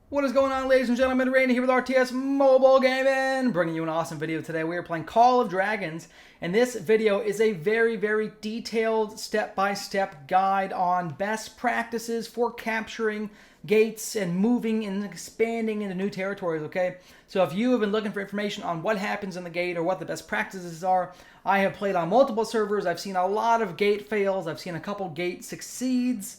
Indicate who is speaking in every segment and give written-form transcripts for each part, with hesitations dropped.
Speaker 1: What is going on, ladies and gentlemen? Randy here with RTS Mobile Gaming, bringing you an awesome video today. We are playing Call of Dragons, and this video is a very detailed step-by-step guide on best practices for capturing gates and moving and expanding into new territories, okay? So if you have been looking for information on what happens in the gate or what the best practices are, I have played on multiple servers. I've seen a lot of gate fails. I've seen a couple gate succeeds.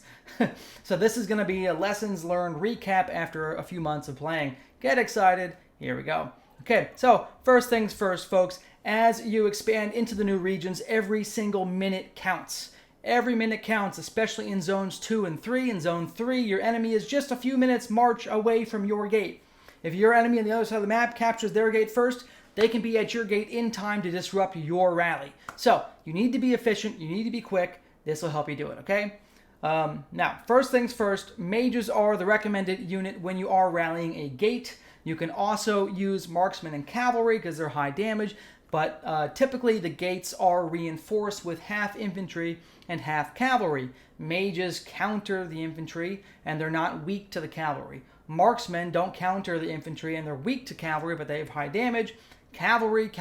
Speaker 1: So this is going to be a lessons learned recap after a few months of playing. Get excited. Here we go. Okay, so first things first, folks. As you expand into the new regions, every single minute counts. Every minute counts, especially in zones 2 and 3. In zone 3, your enemy is just a few minutes march away from your gate. If your enemy on the other side of the map captures their gate first, they can be at your gate in time to disrupt your rally. So you need to be efficient. You need to be quick. This will help you do it, okay? Now, first things first, mages are the recommended unit when you are rallying a gate. You can also use marksmen and cavalry because they're high damage, but typically the gates are reinforced with half infantry and half cavalry. Mages counter the infantry and they're not weak to the cavalry. Marksmen don't counter the infantry and they're weak to cavalry, but they have high damage. Cavalry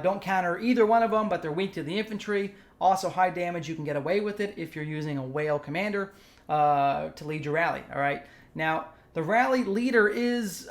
Speaker 1: don't counter either one of them, but they're weak to the infantry. Also high damage. You can get away with it if you're using a whale commander to lead your rally. All right. Now, the rally leader is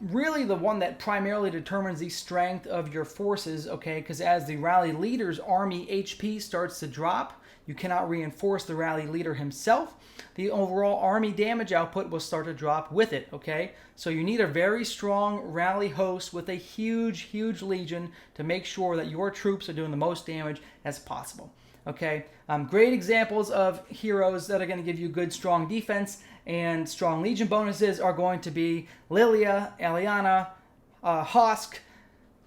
Speaker 1: really the one that primarily determines the strength of your forces, okay? Because as the rally leader's army HP starts to drop, you cannot reinforce the rally leader himself. The overall army damage output will start to drop with it, okay? So you need a very strong rally host with a huge legion to make sure that your troops are doing the most damage as possible, okay? Great examples of heroes that are going to give you good, strong defense and strong legion bonuses are going to be Lilia, Eliana, Hosk,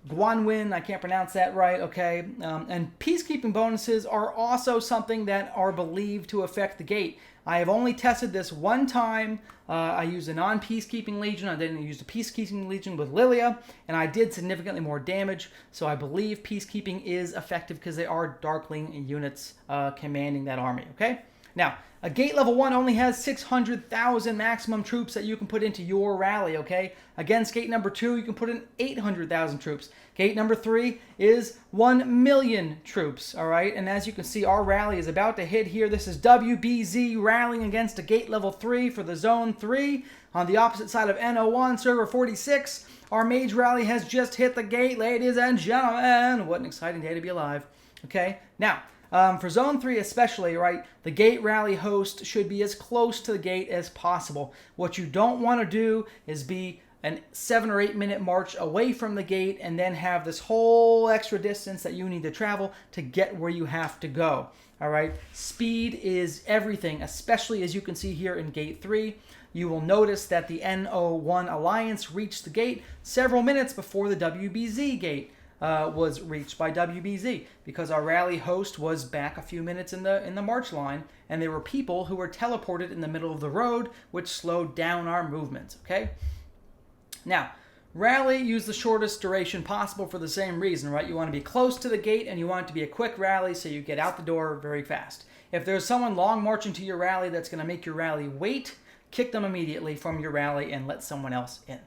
Speaker 1: Guanwin, I can't pronounce that right, okay? And peacekeeping bonuses are also something that are believed to affect the gate. I have only tested this one time. I used a non-peacekeeping legion. I didn't use a peacekeeping legion with Lilia, and I did significantly more damage. So I believe peacekeeping is effective because they are Darkling units commanding that army, okay? Now, a gate level 1 only has 600,000 maximum troops that you can put into your rally, okay? Against gate number 2, you can put in 800,000 troops. Gate number 3 is 1 million troops, all right? And as you can see, our rally is about to hit here. This is WBZ rallying against a gate level 3 for the zone 3. On the opposite side of NO1, server 46, our mage rally has just hit the gate, ladies and gentlemen. What an exciting day to be alive, okay? Now, for Zone 3 especially, right, the gate rally host should be as close to the gate as possible. What you don't want to do is be a 7 or 8 minute march away from the gate and then have this whole extra distance that you need to travel to get where you have to go. All right, speed is everything, especially as you can see here in Gate 3. You will notice that the NO1 Alliance reached the gate several minutes before the WBZ gate was reached by WBZ because our rally host was back a few minutes in the march line, and there were people who were teleported in the middle of the road, which slowed down our movements, okay? Now, rally, use the shortest duration possible for the same reason, right? You want to be close to the gate and you want it to be a quick rally so you get out the door very fast. If there's someone long marching to your rally that's going to make your rally wait, kick them immediately from your rally and let someone else in,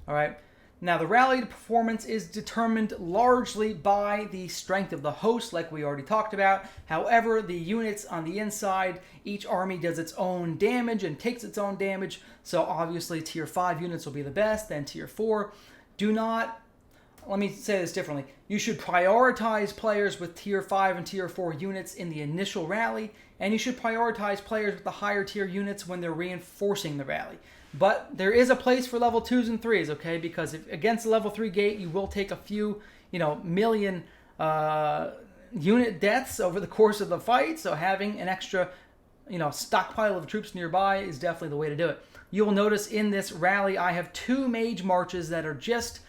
Speaker 1: all right? Now, the rally performance is determined largely by the strength of the host, like we already talked about. However, the units on the inside, each army does its own damage and takes its own damage. So obviously, tier 5 units will be the best, then tier 4. Let me say this differently. You should prioritize players with tier 5 and tier 4 units in the initial rally, and you should prioritize players with the higher tier units when they're reinforcing the rally. But there is a place for level 2s and 3s, okay? Because if against the level 3 gate, you will take a few, million unit deaths over the course of the fight. So having an extra, stockpile of troops nearby is definitely the way to do it. You will notice in this rally, I have 2 mage marches that are just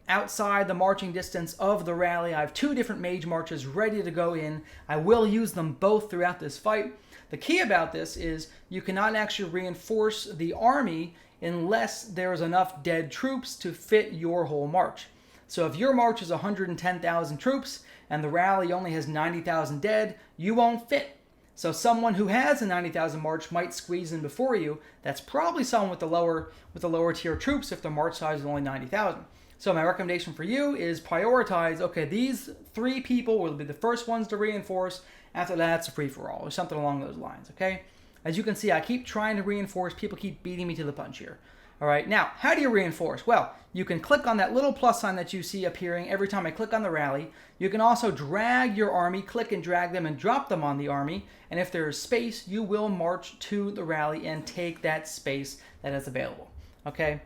Speaker 1: outside the marching distance of the rally. I have 2 different mage marches ready to go in. I will use them both throughout this fight. The key about this is you cannot actually reinforce the army unless there's enough dead troops to fit your whole march. So if your march is 110,000 troops and the rally only has 90,000 dead, you won't fit. So someone who has a 90,000 march might squeeze in before you. That's probably someone with the lower tier troops if their march size is only 90,000. So my recommendation for you is prioritize, okay, these 3 people will be the first ones to reinforce. After that, it's a free-for-all or something along those lines, okay? As you can see, I keep trying to reinforce. People keep beating me to the punch here. All right, now, how do you reinforce? Well, you can click on that little plus sign that you see appearing every time I click on the rally. You can also drag your army, click and drag them and drop them on the army. And if there is space, you will march to the rally and take that space that is available, okay?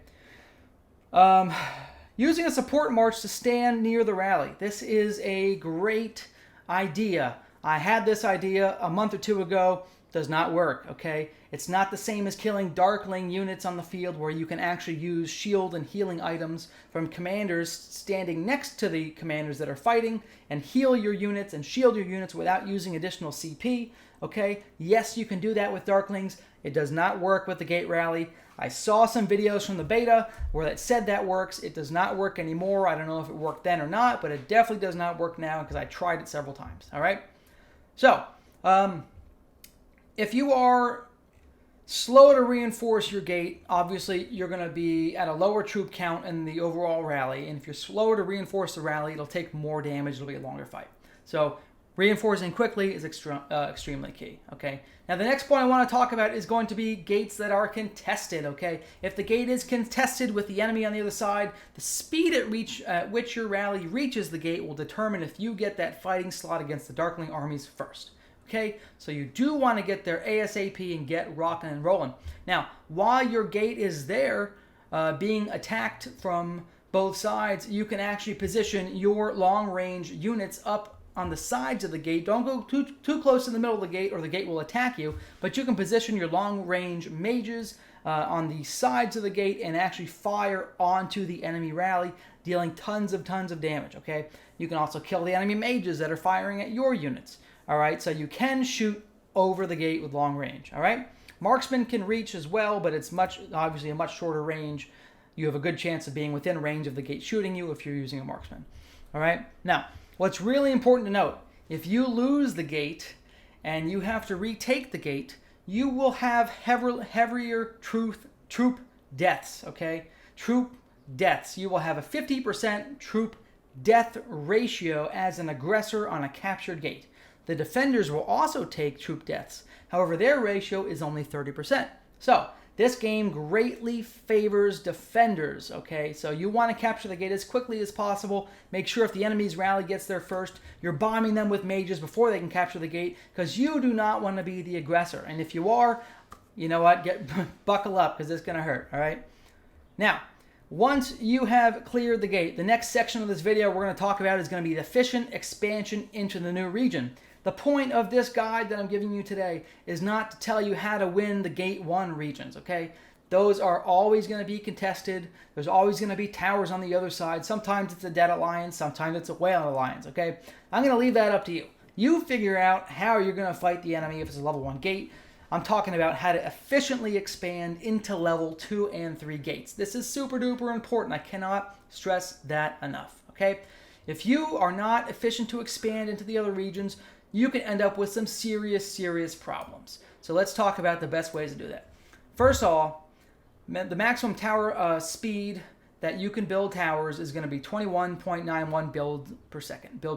Speaker 1: Using a support march to stand near the rally. This is a great idea. I had this idea a month or 2 ago. Does not work, okay? It's not the same as killing Darkling units on the field where you can actually use shield and healing items from commanders standing next to the commanders that are fighting and heal your units and shield your units without using additional CP, okay? Yes, you can do that with Darklings. It does not work with the Gate Rally. I saw some videos from the beta where it said that works. It does not work anymore. I don't know if it worked then or not, but it definitely does not work now because I tried it several times, all right? So, if you are slow to reinforce your gate, obviously you're going to be at a lower troop count in the overall rally. And if you're slower to reinforce the rally, it'll take more damage. It'll be a longer fight. So reinforcing quickly is extremely key. Okay. Now the next point I want to talk about is going to be gates that are contested. Okay. If the gate is contested with the enemy on the other side, the speed at which your rally reaches the gate will determine if you get that fighting slot against the Darkling armies first. Okay, so you do want to get there ASAP and get rocking and rolling. Now, while your gate is there being attacked from both sides, you can actually position your long-range units up on the sides of the gate. Don't go too close to the middle of the gate or the gate will attack you, but you can position your long-range mages on the sides of the gate and actually fire onto the enemy rally, dealing tons of damage, okay? You can also kill the enemy mages that are firing at your units. All right, so you can shoot over the gate with long range. All right, marksman can reach as well, but it's obviously a much shorter range. You have a good chance of being within range of the gate shooting you if you're using a marksman. All right, now what's really important to note: if you lose the gate and you have to retake the gate, you will have heavier troop deaths. Okay, troop deaths. You will have a 50% troop death ratio as an aggressor on a captured gate. The defenders will also take troop deaths. However, their ratio is only 30%. So this game greatly favors defenders, okay? So you want to capture the gate as quickly as possible. Make sure if the enemy's rally gets there first, you're bombing them with mages before they can capture the gate because you do not want to be the aggressor. And if you are, you know what? Buckle up because it's going to hurt, all right? Now, once you have cleared the gate, the next section of this video we're going to talk about is going to be the efficient expansion into the new region. The point of this guide that I'm giving you today is not to tell you how to win the Gate 1 regions, okay? Those are always going to be contested. There's always going to be towers on the other side. Sometimes it's a Dead Alliance, sometimes it's a Whale Alliance, okay? I'm going to leave that up to you. You figure out how you're going to fight the enemy if it's a level 1 gate. I'm talking about how to efficiently expand into level 2 and 3 gates. This is super duper important. I cannot stress that enough, okay? If you are not efficient to expand into the other regions, you can end up with some serious problems. So let's talk about the best ways to do that. First of all, the maximum tower speed that you can build towers is going to be 21.91 build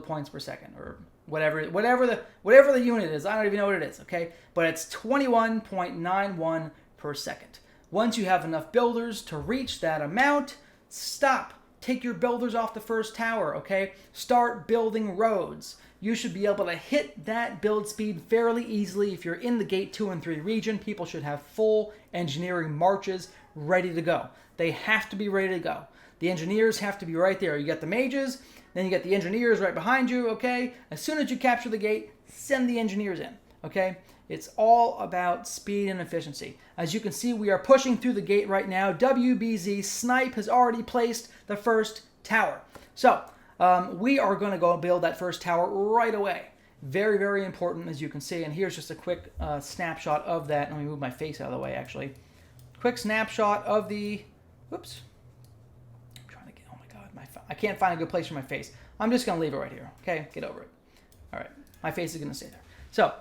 Speaker 1: points per second, or whatever the unit is. I don't even know what it is, okay? But it's 21.91 per second. Once you have enough builders to reach that amount, stop. Take your builders off the first tower, okay? Start building roads. You should be able to hit that build speed fairly easily. If you're in the Gate 2 and 3 region, people should have full engineering marches ready to go. They have to be ready to go. The engineers have to be right there. You got the mages, then you got the engineers right behind you, okay? As soon as you capture the gate, send the engineers in, okay? It's all about speed and efficiency. As you can see, we are pushing through the gate right now. WBZ Snipe has already placed the first tower. So, we are going to go build that first tower right away. Very important, as you can see. And here's just a quick snapshot of that. Let me move my face out of the way, actually. Quick snapshot of the... Whoops. I'm trying to get... Oh, my God. I can't find a good place for my face. I'm just going to leave it right here. Okay? Get over it. All right. My face is going to stay there. So,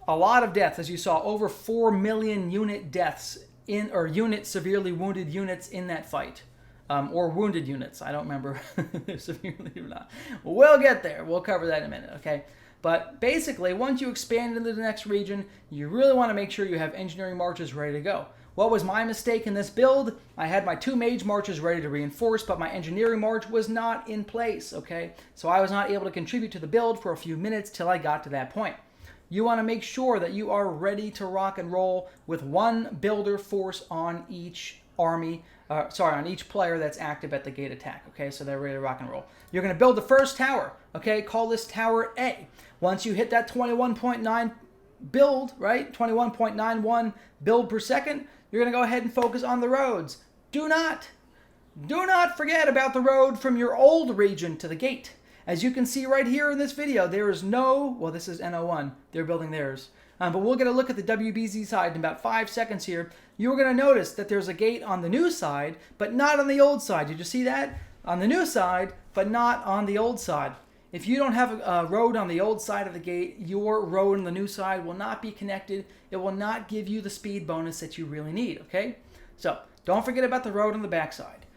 Speaker 1: a lot of deaths, as you saw, over 4 million unit deaths unit severely wounded units in that fight. Or wounded units. I don't remember if they're severely or not. We'll get there. We'll cover that in a minute, okay? But basically, once you expand into the next region, you really want to make sure you have engineering marches ready to go. What was my mistake in this build? I had my 2 mage marches ready to reinforce, but my engineering march was not in place, okay? So I was not able to contribute to the build for a few minutes till I got to that point. You want to make sure that you are ready to rock and roll with 1 builder force on each army, on each player that's active at the gate attack, okay? So they're ready to rock and roll. You're going to build the first tower, okay? Call this tower A. Once you hit that 21.9 build, right? 21.91 build per second, you're going to go ahead and focus on the roads. Do not forget about the road from your old region to the gate. As you can see right here in this video, there is no, well, this is NO1. They're building theirs. But we'll get a look at the WBZ side in about 5 seconds here. You're going to notice that there's a gate on the new side, but not on the old side. Did you see that? On the new side, but not on the old side. If you don't have a road on the old side of the gate, your road on the new side will not be connected. It will not give you the speed bonus that you really need, okay? So don't forget about the road on the back side.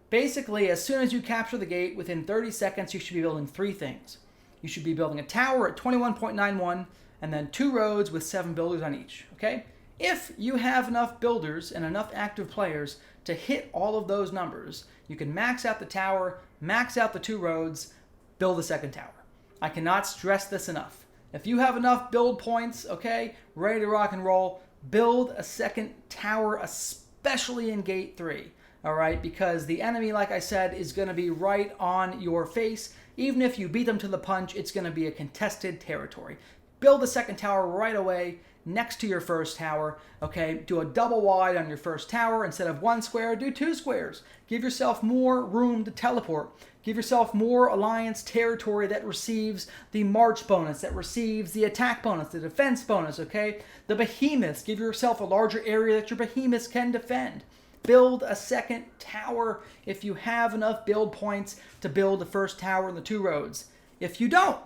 Speaker 1: Basically, as soon as you capture the gate, within 30 seconds, you should be building 3 things. You should be building a tower at 21.91, and then 2 roads with 7 builders on each, okay? If you have enough builders and enough active players to hit all of those numbers, you can max out the tower, max out the 2 roads, build a second tower. I cannot stress this enough. If you have enough build points, okay, ready to rock and roll, build a second tower, especially in gate 3, all right? Because the enemy, like I said, is going to be right on your face. Even if you beat them to the punch, it's going to be a contested territory. Build a second tower right away next to your first tower, okay? Do a double wide on your first tower. Instead of 1 square, do 2 squares. Give yourself more room to teleport. Give yourself more alliance territory that receives the march bonus, that receives the attack bonus, the defense bonus, okay? The behemoths, give yourself a larger area that your behemoths can defend. Build a second tower if you have enough build points to build the first tower and the 2 roads. If you don't,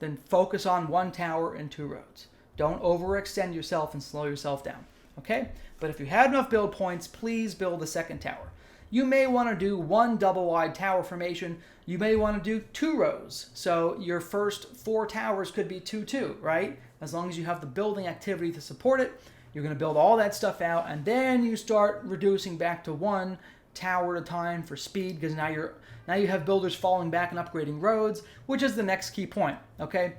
Speaker 1: then focus on 1 tower and 2 roads. Don't overextend yourself and slow yourself down, okay? But if you have enough build points, please build a second tower. You may want to do 1 double wide tower formation. You may want to do 2 rows. So your first 4 towers could be 2-2, right? As long as you have the building activity to support it, you're going to build all that stuff out, and then you start reducing back to 1 tower at a time for speed, because now you have builders falling back and upgrading roads, which is the next key point, okay?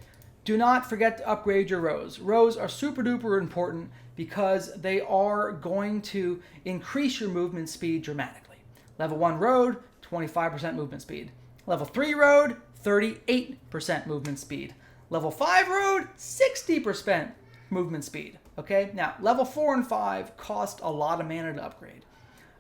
Speaker 1: Do not forget to upgrade your rows. Rows are super duper important because they are going to increase your movement speed dramatically. Level 1 road, 25% movement speed. Level 3 road, 38% movement speed. Level 5 road, 60% movement speed. Okay, now level 4 and 5 cost a lot of mana to upgrade.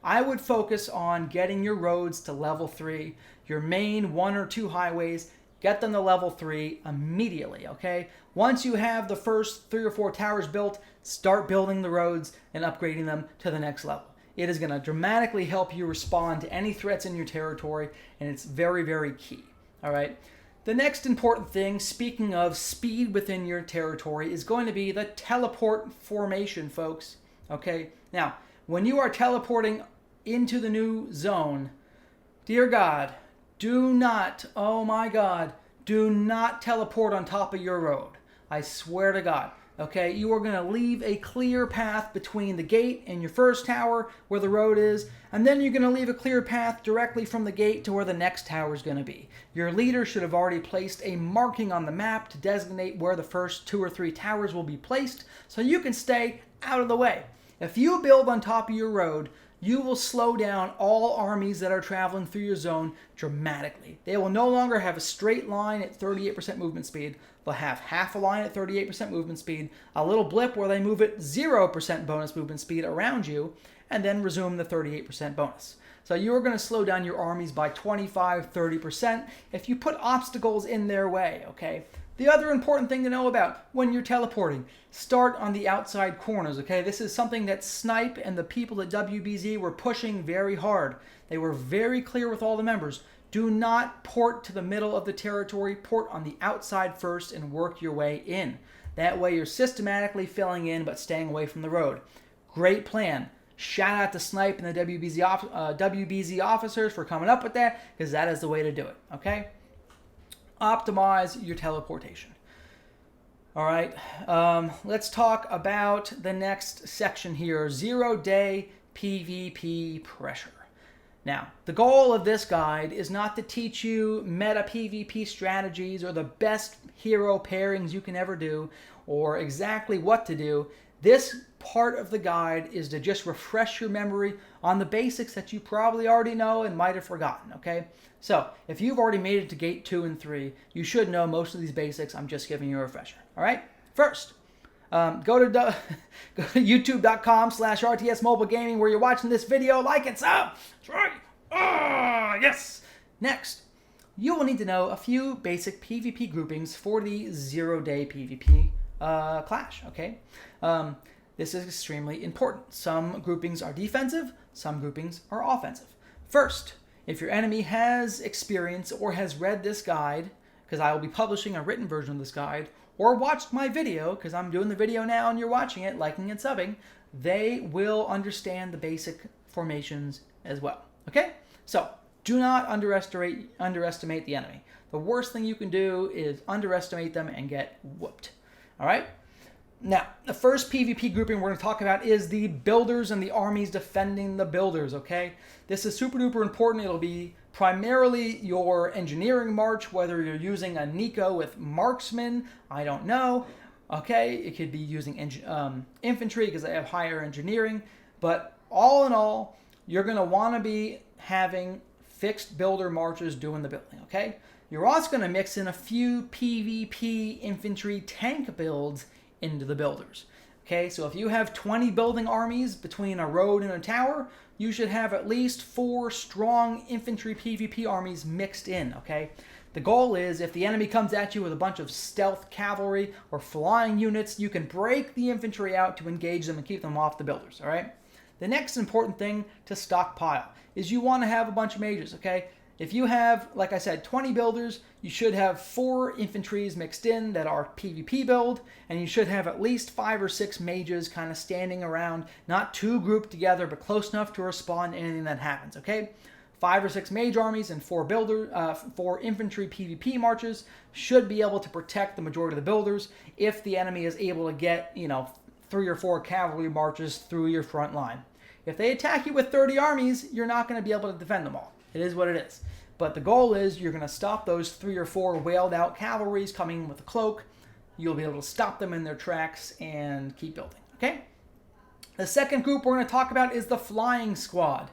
Speaker 1: I would focus on getting your roads to level 3, your main 1 or 2 highways, get them to level 3 immediately, okay? Once you have the first 3 or 4 towers built, start building the roads and upgrading them to the next level. It is going to dramatically help you respond to any threats in your territory, and it's very, very key, all right? The next important thing, speaking of speed within your territory, is going to be the teleport formation, folks, okay? Now, when you are teleporting into the new zone, dear God, do not, oh my God, do not teleport on top of your road. I swear to God. Okay, you are going to leave a clear path between the gate and your first tower where the road is, and then you're going to leave a clear path directly from the gate to where the next tower is going to be. Your leader should have already placed a marking on the map to designate where the first 2 or 3 towers will be placed so you can stay out of the way. If you build on top of your road, you will slow down all armies that are traveling through your zone dramatically. They will no longer have a straight line at 38% movement speed. They'll have half a line at 38% movement speed, a little blip where they move at 0% bonus movement speed around you, and then resume the 38% bonus. So you're going to slow down your armies by 25-30% if you put obstacles in their way, okay? The other important thing to know about when you're teleporting, start on the outside corners, okay? This is something that Snipe and the people at WBZ were pushing very hard. They were very clear with all the members. Do not port to the middle of the territory. Port on the outside first and work your way in. That way you're systematically filling in but staying away from the road. Great plan. Shout out to Snipe and the WBZ officers for coming up with that, because that is the way to do it, okay? Optimize your teleportation. All right, let's talk about the next section here, 0-day PvP pressure. Now, the goal of this guide is not to teach you meta PvP strategies or the best hero pairings you can ever do or exactly what to do. This part of the guide is to just refresh your memory on the basics that you probably already know and might have forgotten, okay? So, if you've already made it to gate 2 and 3, you should know most of these basics. I'm just giving you a refresher, all right? First, go to youtube.com/RTS Mobile Gaming where you're watching this video. Like and sub. That's right. Oh, yes. Next, you will need to know a few basic PvP groupings for the 0-day PvP clash, okay? This is extremely important. Some groupings are defensive, some groupings are offensive. First, if your enemy has experience or has read this guide, because I will be publishing a written version of this guide, or watched my video, because I'm doing the video now and you're watching it, liking and subbing, they will understand the basic formations as well, okay? So, do not underestimate the enemy. The worst thing you can do is underestimate them and get whooped, all right? Now, the first PvP grouping we're going to talk about is the builders and the armies defending the builders, okay? This is super duper important. It'll be primarily your engineering march, whether you're using a Nico with marksman, I don't know, okay? It could be using infantry because they have higher engineering, but all in all, you're going to want to be having fixed builder marches doing the building, okay? You're also going to mix in a few PvP infantry tank builds into the builders. Okay, so if you have 20 building armies between a road and a tower, you should have at least 4 strong infantry PvP armies mixed in, okay? The goal is if the enemy comes at you with a bunch of stealth cavalry or flying units, you can break the infantry out to engage them and keep them off the builders, all right? The next important thing to stockpile is you want to have a bunch of mages, okay? If you have, like I said, 20 builders, you should have 4 infantries mixed in that are PvP build, and you should have at least 5 or 6 mages kind of standing around, not too grouped together, but close enough to respond to anything that happens, okay? 5 or 6 mage armies and 4 infantry PvP marches should be able to protect the majority of the builders if the enemy is able to get, 3 or 4 cavalry marches through your front line. If they attack you with 30 armies, you're not going to be able to defend them all. It is what it is. But the goal is you're going to stop those 3 or 4 whaled out cavalries coming in with a cloak. You'll be able to stop them in their tracks and keep building, okay? The second group we're going to talk about is the flying squad.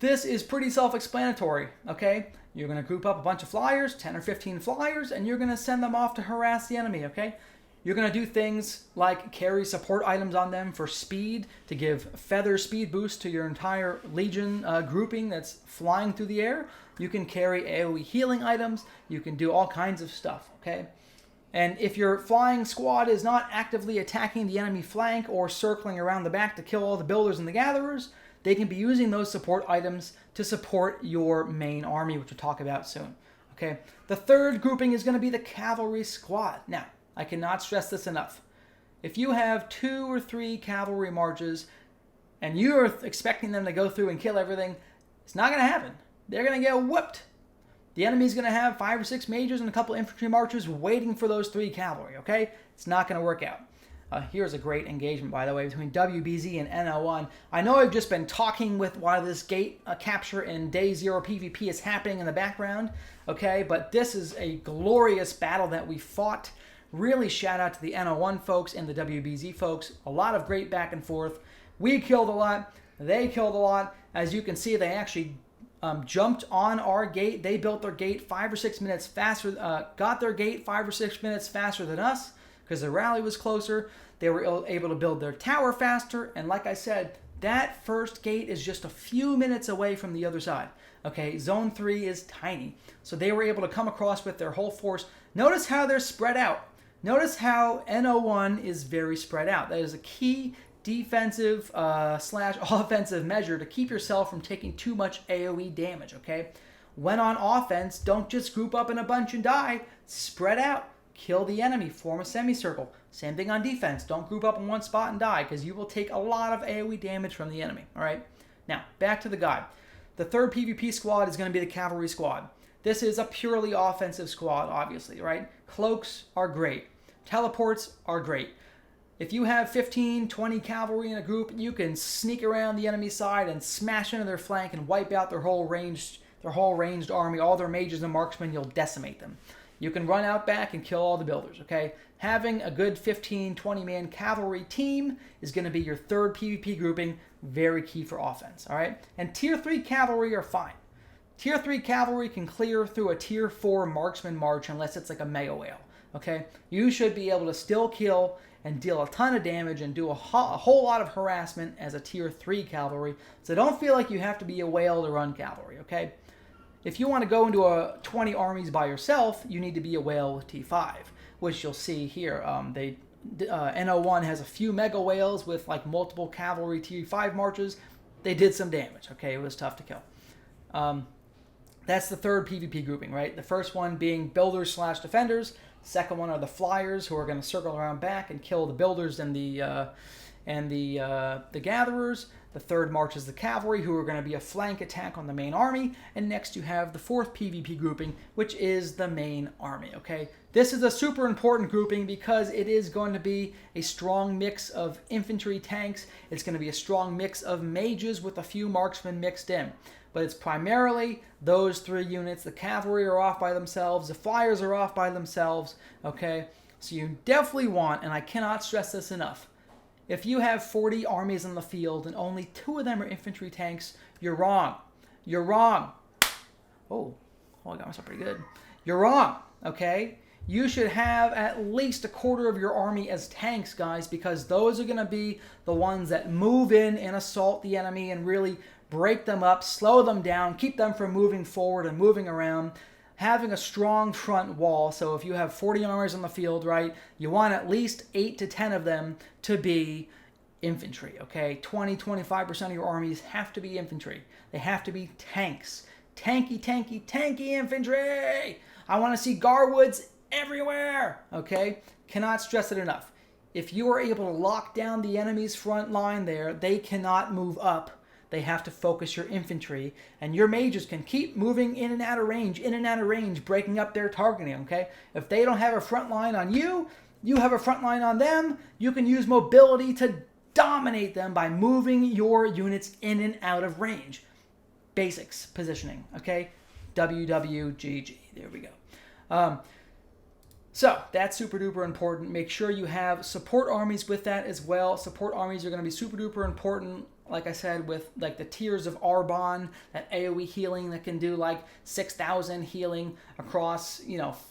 Speaker 1: This is pretty self-explanatory, okay? You're going to group up a bunch of flyers, 10 or 15 flyers, and you're going to send them off to harass the enemy, okay? You're going to do things like carry support items on them for speed to give feather speed boost to your entire legion grouping that's flying through the air. You can carry AoE healing items. You can do all kinds of stuff, okay? And if your flying squad is not actively attacking the enemy flank or circling around the back to kill all the builders and the gatherers, they can be using those support items to support your main army, which we'll talk about soon, okay? The third grouping is going to be the cavalry squad. Now, I cannot stress this enough. If you have 2 or 3 cavalry marches and you're expecting them to go through and kill everything, it's not going to happen. They're going to get whooped. The enemy's going to have 5 or 6 mages and a couple infantry marchers waiting for those 3 cavalry, okay? It's not going to work out. Here's a great engagement, by the way, between WBZ and NL1. I know I've just been talking with while this gate capture in Day 0 PvP is happening in the background, okay? But this is a glorious battle that we fought. Really shout out to the NL1 folks and the WBZ folks. A lot of great back and forth. We killed a lot. They killed a lot. As you can see, they actually jumped on our gate. They built their gate 5 or 6 minutes faster, got their gate 5 or 6 minutes faster than us because the rally was closer. They were able to build their tower faster. And like I said, that first gate is just a few minutes away from the other side. Okay, Zone 3 is tiny. So they were able to come across with their whole force. Notice how they're spread out. Notice how NO1 is very spread out. That is a key defensive / offensive measure to keep yourself from taking too much AoE damage, okay? When on offense, don't just group up in a bunch and die. Spread out. kill the enemy, form a semicircle. Same thing on defense. Don't group up in one spot and die, because you will take a lot of AoE damage from the enemy. All right. Now, back to the guide. The third PvP squad is going to be the cavalry squad. This is a purely offensive squad, obviously, right? Cloaks are great. Teleports are great. If you have 15, 20 cavalry in a group, you can sneak around the enemy side and smash into their flank and wipe out their whole ranged army, all their mages and marksmen. You'll decimate them. You can run out back and kill all the builders, okay? Having a good 15, 20-man cavalry team is going to be your third PvP grouping, very key for offense, all right? And Tier 3 cavalry are fine. Tier 3 cavalry can clear through a Tier 4 marksman march unless it's like a mega whale, okay? You should be able to still kill and deal a ton of damage and do a whole lot of harassment as a Tier 3 cavalry, so don't feel like you have to be a whale to run cavalry, okay? If you want to go into 20 armies by yourself, you need to be a whale with T5, which you'll see here. NO1 has a few mega whales with like multiple cavalry T5 marches. They did some damage, okay? It was tough to kill. That's the third PvP grouping, right? The first one being builders/defenders. Second one are the flyers, who are going to circle around back and kill the builders and the gatherers. The third march is the cavalry, who are going to be a flank attack on the main army. And next you have the fourth PvP grouping, which is the main army, okay? This is a super important grouping because it is going to be a strong mix of infantry tanks. It's going to be a strong mix of mages with a few marksmen mixed in. But it's primarily those three units. The cavalry are off by themselves. The flyers are off by themselves, okay? So you definitely want, and I cannot stress this enough, if you have 40 armies in the field and only 2 of them are infantry tanks, you're wrong. You're wrong. Oh, I got myself pretty good. You're wrong, okay? You should have at least a quarter of your army as tanks, guys, because those are going to be the ones that move in and assault the enemy and really break them up, slow them down, keep them from moving forward and moving around. Having a strong front wall, so if you have 40 armies on the field, right, you want at least 8 to 10 of them to be infantry, okay? 20-25% of your armies have to be infantry. They have to be tanks. Tanky, tanky, tanky infantry! I want to see Garwoods everywhere, okay? Cannot stress it enough. If you are able to lock down the enemy's front line there, they cannot move up. They have to focus your infantry, and your mages can keep moving in and out of range, breaking up their targeting, okay? If they don't have a front line on you, you have a front line on them. You can use mobility to dominate them by moving your units in and out of range. Basics, positioning, okay? WWGG, there we go. So that's super duper important. Make sure you have support armies with that as well. Support armies are going to be super duper important. Like I said, with like the tiers of Arbonne, that AoE healing that can do like 6,000 healing across,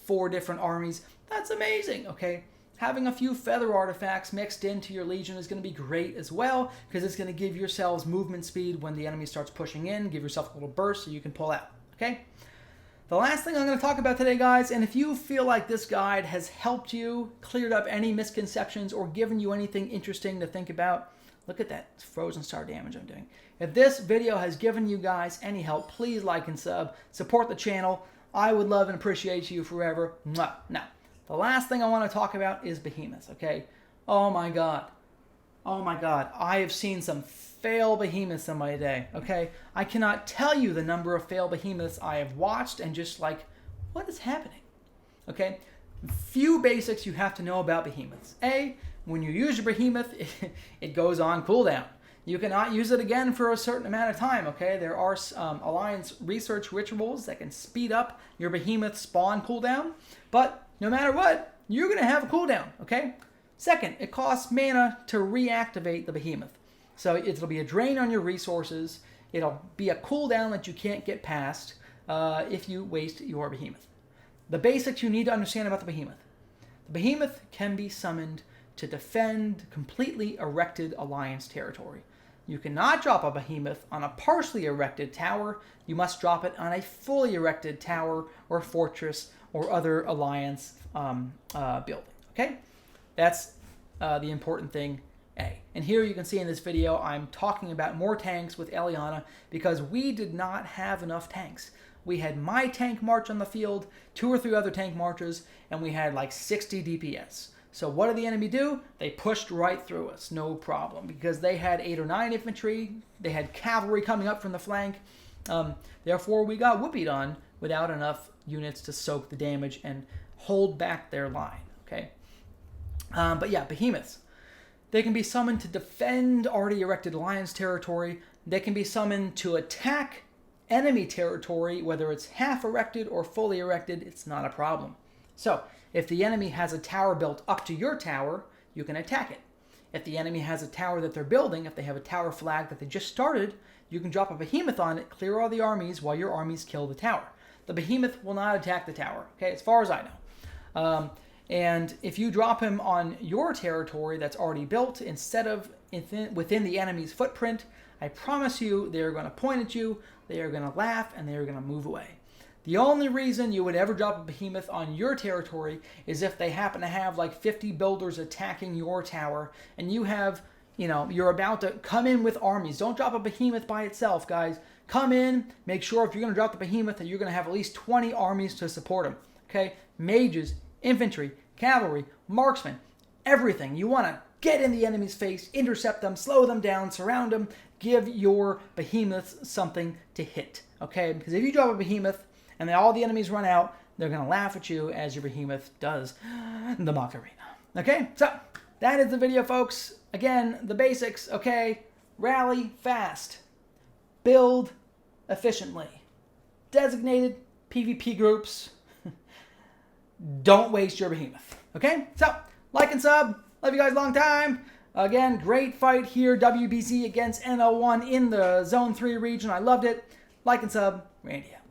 Speaker 1: 4 different armies. That's amazing, okay? Having a few feather artifacts mixed into your legion is going to be great as well, because it's going to give yourselves movement speed when the enemy starts pushing in. Give yourself a little burst so you can pull out, okay? The last thing I'm going to talk about today, guys, and if you feel like this guide has helped you, cleared up any misconceptions, or given you anything interesting to think about, look at that frozen star damage I'm doing. If this video has given you guys any help, please like and sub. Support the channel. I would love and appreciate you forever. Mwah. Now, the last thing I want to talk about is behemoths, okay? Oh my god. Oh my god. I have seen some fail behemoths in my day, okay? I cannot tell you the number of fail behemoths I have watched and just like, what is happening? Okay? Few basics you have to know about behemoths. A, when you use your behemoth, it goes on cooldown. You cannot use it again for a certain amount of time, okay? There are Alliance research rituals that can speed up your behemoth spawn cooldown, but no matter what, you're going to have a cooldown, okay? Second, it costs mana to reactivate the behemoth. So it'll be a drain on your resources. It'll be a cooldown that you can't get past if you waste your behemoth. The basics you need to understand about the behemoth. The behemoth can be summoned to defend completely erected Alliance territory. You cannot drop a behemoth on a partially erected tower. You must drop it on a fully erected tower or fortress or other Alliance building. Okay? That's the important thing, A. And here you can see in this video, I'm talking about more tanks with Eliana because we did not have enough tanks. we had my tank march on the field, 2 or 3 other tank marches, and we had like 60 DPS. So what did the enemy do? They pushed right through us, no problem, because they had 8 or 9 infantry, they had cavalry coming up from the flank. Therefore, we got whoopied on without enough units to soak the damage and hold back their line, okay? But yeah, behemoths. They can be summoned to defend already erected alliance territory. They can be summoned to attack enemy territory, whether it's half erected or fully erected, it's not a problem. So, if the enemy has a tower built up to your tower, you can attack it. If the enemy has a tower that they're building, if they have a tower flag that they just started, you can drop a behemoth on it, clear all the armies while your armies kill the tower. The behemoth will not attack the tower, okay, as far as I know. And if you drop him on your territory that's already built instead of within the enemy's footprint, I promise you they're going to point at you, they are going to laugh, and they are going to move away. The only reason you would ever drop a behemoth on your territory is if they happen to have like 50 builders attacking your tower, and you have, you're about to come in with armies. Don't drop a behemoth by itself, guys. Come in, make sure if you're going to drop the behemoth that you're going to have at least 20 armies to support them. Okay? Mages, infantry, cavalry, marksmen, everything. You want to get in the enemy's face, intercept them, slow them down, surround them, give your behemoths something to hit. Okay? Because if you drop a behemoth and then all the enemies run out, they're going to laugh at you as your behemoth does the Macarena. Okay? So, that is the video, folks. Again, the basics, okay? Rally fast. Build efficiently. Designated PvP groups. Don't waste your behemoth. Okay? So, like and sub. Love you guys a long time. Again, great fight here. WBZ against NL1 in the Zone 3 region. I loved it. Like and sub. Randy out.